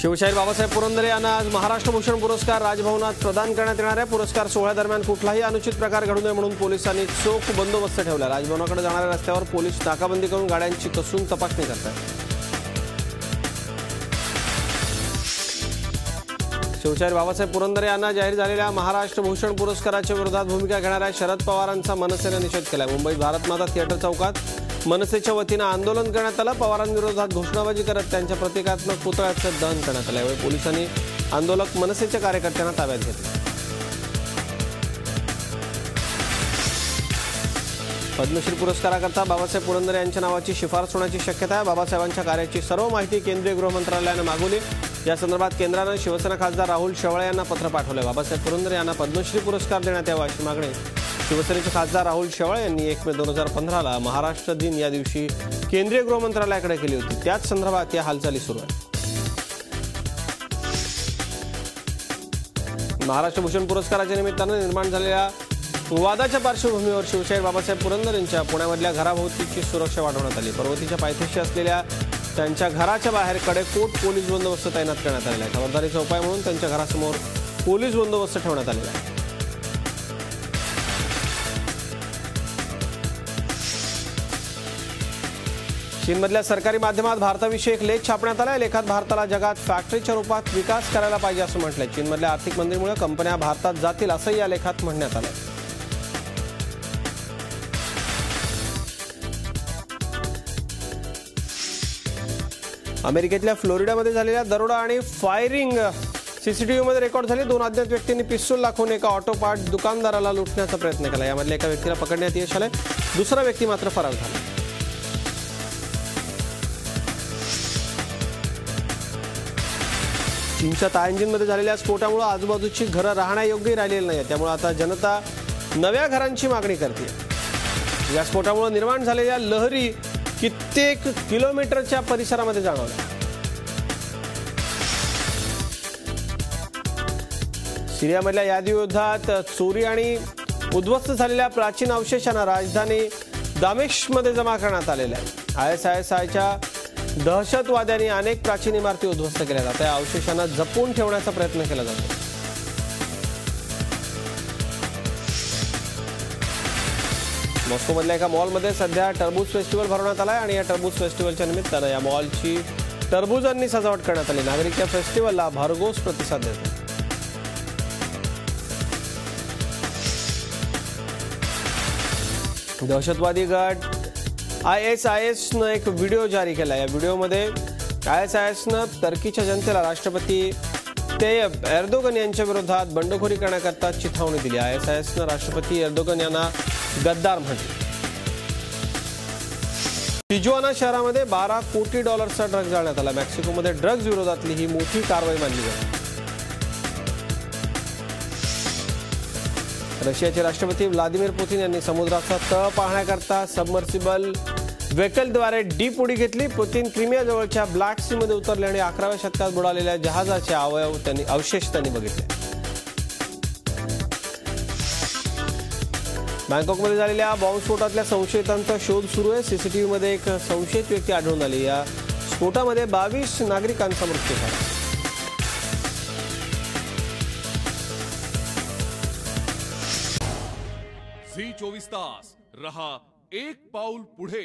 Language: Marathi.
शिवशाहीर बाबासाहेब पुरंदरे यांना आज महाराष्ट्र भूषण पुरस्कार राजभवनात प्रदान करण्यात येणार आहे। पुरस्कार सोहळ्यादरम्यान कुठलाही अनुचित प्रकार घडू नये म्हणून पोलिसांनी चोख बंदोबस्त ठेवला। राजभवनाकडे जाणाऱ्या रस्त्यावर पोलीस नाकाबंदी करून गाड्यांची कसून तपासणी करतात। शिवशाहीर बाबासाहेब पुरंदरे यांना जाहीर झालेल्या महाराष्ट्र भूषण पुरस्काराच्या विरोधात भूमिका घेणाऱ्या शरद पवारांचा मनसेने निषेध केला। मुंबईत भारतमाता थिएटर चौकात मनसेच्या वतीनं आंदोलन करण्यात आलं। पवारांविरोधात घोषणाबाजी करत त्यांच्या प्रतिकात्मक पुतळ्याचं दहन करण्यात आलं। यावेळी पोलिसांनी आंदोलक मनसेच्या कार्यकर्त्यांना ताब्यात घेतलं। पद्मश्री पुरस्काराकरता बाबासाहेब पुरंदरे यांच्या नावाची शिफारस होण्याची शक्यता आहे। बाबासाहेबांच्या कार्याची सर्व माहिती केंद्रीय गृह मंत्रालयानं मागवली। या संदर्भात केंद्रानं शिवसेना खासदार राहुल शेवाळे यांना पत्र पाठवले। बाबासाहेब पुरंदरे यांना पद्मश्री पुरस्कार देण्यात यावा अशी मागणी शिवसेनेचे खासदार राहुल शेवाळे यांनी 1 मे 2015 महाराष्ट्र दिन या दिवशी केंद्रीय गृह मंत्रालयाकडे केली होती। त्याच संदर्भात या हालचाली सुरू आहेत। महाराष्ट्र भूषण पुरस्काराच्या निमित्तानं निर्माण झालेल्या वादाच्या पार्श्वभूमीवर शिवशाहीर बाबासाहेब पुरंदरे यांच्या पुण्यामधल्या घराभोवतीची सुरक्षा वाढवण्यात आली। पर्वतीच्या पायथ्याशी असलेल्या त्यांच्या घराच्या बाहेर कडेकोट पोलीस बंदोबस्त तैनात करण्यात आलेला आहे। खबरदारीचा उपाय म्हणून त्यांच्या घरासमोर पोलीस बंदोबस्त ठेवण्यात आलेला आहे। चीनमधल्या सरकारी माध्यमात भारताविषयी एक लेख छापण्यात आला। लेखात भारताला जगात फॅक्टरीच्या रूपात विकास करायला पाहिजे असं म्हटलंय। चीनमधल्या आर्थिक मंदीमुळे कंपन्या भारतात जातील असंही या लेखात म्हणण्यात आलं। अमेरिकेतल्या फ्लोरिडामध्ये झालेल्या दरोडा आणि फायरिंग सीसीटीव्हीमध्ये रेकॉर्ड झाली। 2 अज्ञात व्यक्तींनी पिस्तूल दाखवून एका ऑटो पार्ट दुकानदाराला लुटण्याचा प्रयत्न केला। यामधल्या एका व्यक्तीला पकडण्यात यश आलंय। दुसरा व्यक्ती मात्र फरार झाला। चीनच्या तायंजिनमध्ये झालेल्या स्फोटामुळे आजूबाजूची घरं राहण्यायोग्य राहिलेली नाही। त्यामुळे आता जनता नव्या घरांची मागणी करते। या स्फोटामुळे निर्माण झालेल्या लहरी कित्येक किलोमीटरच्या परिसरामध्ये जाणवल्या। सिरियामधल्या यादी युद्धात चोरी आणि उद्ध्वस्त झालेल्या प्राचीन अवशेषांना राजधानी दामेश्कमध्ये जमा करण्यात आलेल्या आहे। ISISच्या दहशतवाद्यांनी अनेक प्राचीन इमारती उद्ध्वस्त केल्या जातात। या अवशेषांना जपून ठेवण्याचा प्रयत्न केला जातो। मॉस्कोमधल्या एका मॉलमध्ये सध्या टरबूज फेस्टिवल भरवण्यात आलाय आणि या टरबूज फेस्टिवलच्या निमित्तानं या मॉलची टरबूजांनी सजावट करण्यात आली। नागरिक या फेस्टिवलला भरघोस प्रतिसाद देतात। दहशतवादी गट ISISनं एक व्हिडिओ जारी केला। या व्हिडिओमध्ये ISISनं टर्कीच्या जनतेला राष्ट्रपती तय्यप एर्दोगन यांच्या विरोधात बंडखोरी करण्याकरता चिथावणी दिली। ISISनं राष्ट्रपती एर्दोगन यांना गद्दार म्हटले। तिजुआना शहरामध्ये $12 कोटी ड्रग जाळण्यात आला। मेक्सिकोमध्ये ड्रग्ज विरोधातली ही मोठी कारवाई मानली जाते। रशियाचे राष्ट्रपती व्लादिमीर पुतिन यांनी समुद्राचा तळ पाहण्याकरता सबमर्सिबल व्हेकलद्वारे डीप उडी घेतली। पुतिन क्रिमियाजवळच्या ब्लॅक सीमध्ये उतरले आणि 11व्या शतकात बुडालेल्या जहाजाचे अवशेष त्यांनी बघितले। बँकॉकमध्ये झालेल्या बॉम्बस्फोटातल्या संशयितांचा शोध सुरू आहे। सीसीटीव्हीमध्ये एक संशयित व्यक्ती आढळून आली। या स्फोटामध्ये 22 नागरिकांचा मृत्यू झाला। झी 24 तास रहा एक पाऊल पुढे।